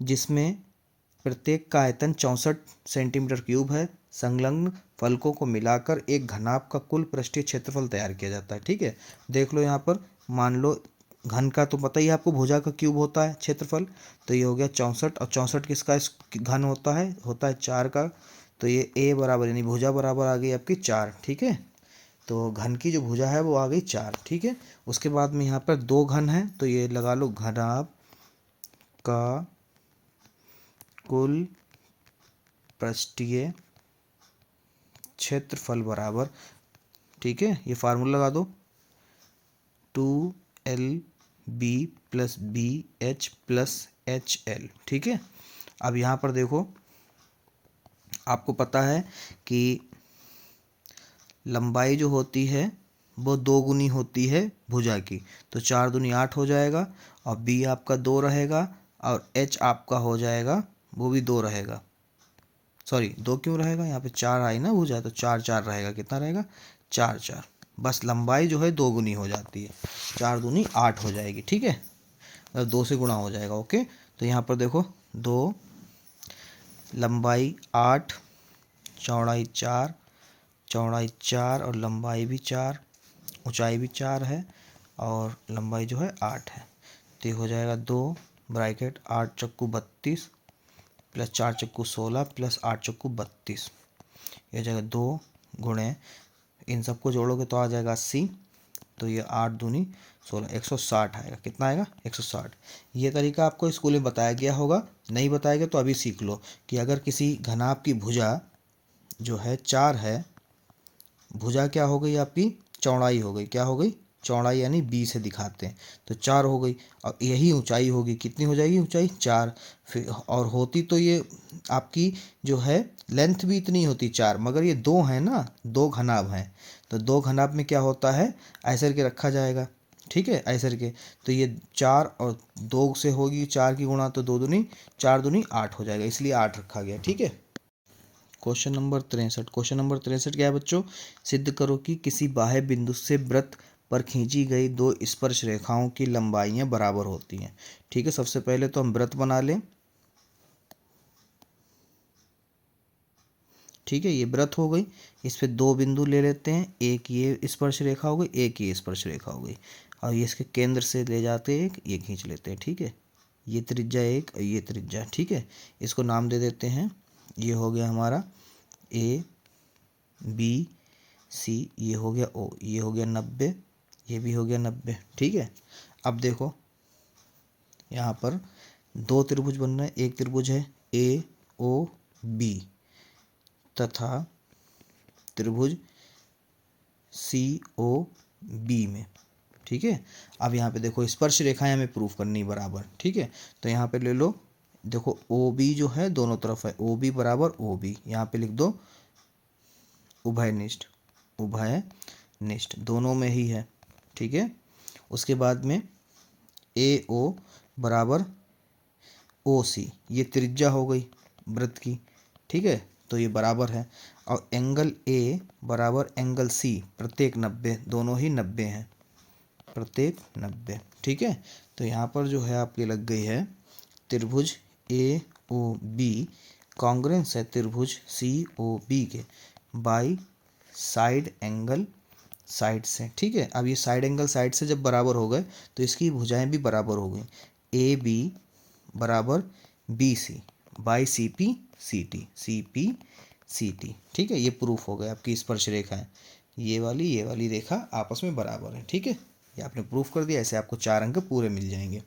जिसमें प्रत्येक का आयतन 64 सेंटीमीटर क्यूब है। संलग्न फलकों को मिलाकर एक घनाभ का कुल पृष्ठीय क्षेत्रफल तैयार किया जाता है। ठीक है, देख लो यहाँ पर, मान लो घन का तो पता ही है आपको, भुजा का क्यूब होता है क्षेत्रफल, तो ये हो गया 64, और 64 किसका इस घन होता है 4 का, तो ये a बराबर यानी भुजा बराबर आ गई आपकी 4। ठीक है, तो घन की जो भुजा है वो आ गई 4। ठीक है, उसके बाद में यहाँ पर 2 घन है, तो ये लगा लो घनाभ का कुल पृष्ठीय क्षेत्रफल बराबर, ठीक है, ये फार्मूला लगा दो 2LB plus BH plus HL। ठीक है, अब यहाँ पर देखो, आपको पता है कि लंबाई जो होती है वो 2 गुनी होती है भुजा की, तो 4 दूनी 8 हो जाएगा, और B आपका 2 रहेगा, और H आपका हो जाएगा वो भी 2 रहेगा। सॉरी, 2 क्यों रहेगा, यहाँ पे 4 आई ना भुजा, तो 4 4 रहेगा, कितना रहेगा 4 4। बस लंबाई जो है 2 गुनी हो जाती है, 4 दूनी 8 हो जाएगी। ठीक है, 2 से गुणा हो जाएगा। ओके, तो यहाँ पर देखो 2, लंबाई 8, चौड़ाई 4, चौड़ाई 4 और लंबाई भी 4, ऊंचाई भी 4 है, और लंबाई जो है 8 है, तो ये हो जाएगा 2 ब्रैकेट 8 चक्कू 32 प्लस 4 चक्कू 16 प्लस 8 चक्कू 32, ये हो जाएगा 2 गुणे, इन सबको जोड़ोगे तो आ जाएगा 80, तो ये 8 दूनी 16, 160 आएगा। कितना आएगा 160। ये तरीका आपको स्कूल में बताया गया होगा, नहीं बताया गया तो अभी सीख लो कि अगर किसी घनाभ की भुजा जो है 4 है, भुजा क्या हो गई आपकी, चौड़ाई हो गई, क्या हो गई चौड़ाई, यानी b से दिखाते हैं, तो 4 हो गई, और यही ऊंचाई होगी, कितनी हो जाएगी ऊंचाई 4। फिर और होती तो ये आपकी जो है लेंथ भी इतनी होती 4, मगर ये 2 है ना, 2 घनाभ हैं, तो 2 घनाभ में क्या होता है ऐसे करके रखा जाएगा। ठीक है, ऐसे करके, तो ये 4 और 2 से होगी 4 की गुणा, तो 2 दूनी 4 दूनी 8 हो जाएगा, इसलिए 8 रखा गया। ठीक है, क्वेश्चन नंबर 63। क्वेश्चन नंबर 63 क्या है बच्चों, सिद्ध करो कि किसी बाह्य बिंदु से वृत्त पर खींची गई 2 स्पर्श रेखाओं की लंबाइयां बराबर होती हैं। ठीक है, सबसे पहले तो हम वृत्त बना लें। ठीक है, ये वृत्त हो गई, इस पे 2 बिंदु ले लेते हैं, एक ये स्पर्श रेखा हो गई, एक ये स्पर्श रेखा हो गई, और ये इसके केंद्र से ले जाते हैं, एक ये खींच लेते हैं। ठीक है, ये त्रिज्या 1 और ये त्रिज्या। ठीक है, इसको नाम दे देते हैं, ये हो गया हमारा ABC, ये हो गया O, ये हो गया 90, ये भी हो गया 90। ठीक है, अब देखो यहाँ पर 2 त्रिभुज बन रहे हैं, एक त्रिभुज है AOB तथा त्रिभुज COB में। ठीक है, अब यहाँ पे देखो स्पर्श रेखाएं हमें प्रूफ करनी बराबर। ठीक है, तो यहाँ पे ले लो, देखो OB जो है दोनों तरफ है, OB बराबर OB, यहाँ पे लिख दो उभयनिष्ठ, उभयनिष्ठ दोनों में ही है। ठीक है, उसके बाद में AO बराबर OC, ये त्रिज्या हो गई वृत्त की। ठीक है, तो ये बराबर है, और एंगल A बराबर एंगल C, प्रत्येक 90, दोनों ही 90 हैं, प्रत्येक 90। ठीक है, तो यहाँ पर जो है आपकी लग गई है त्रिभुज AOB कॉन्ग्रेंस है त्रिभुज COB के बाई साइड एंगल साइड से। ठीक है, अब ये साइड एंगल साइड से जब बराबर हो गए तो इसकी भुजाएं भी बराबर हो गई, AB बराबर BC बाई CP ठीक है, ये प्रूफ हो गया आपकी स्पर्श रेखा है, ये वाली रेखा आपस में बराबर है। ठीक है, ये आपने प्रूफ कर दिया, ऐसे आपको 4 अंक पूरे मिल जाएंगे।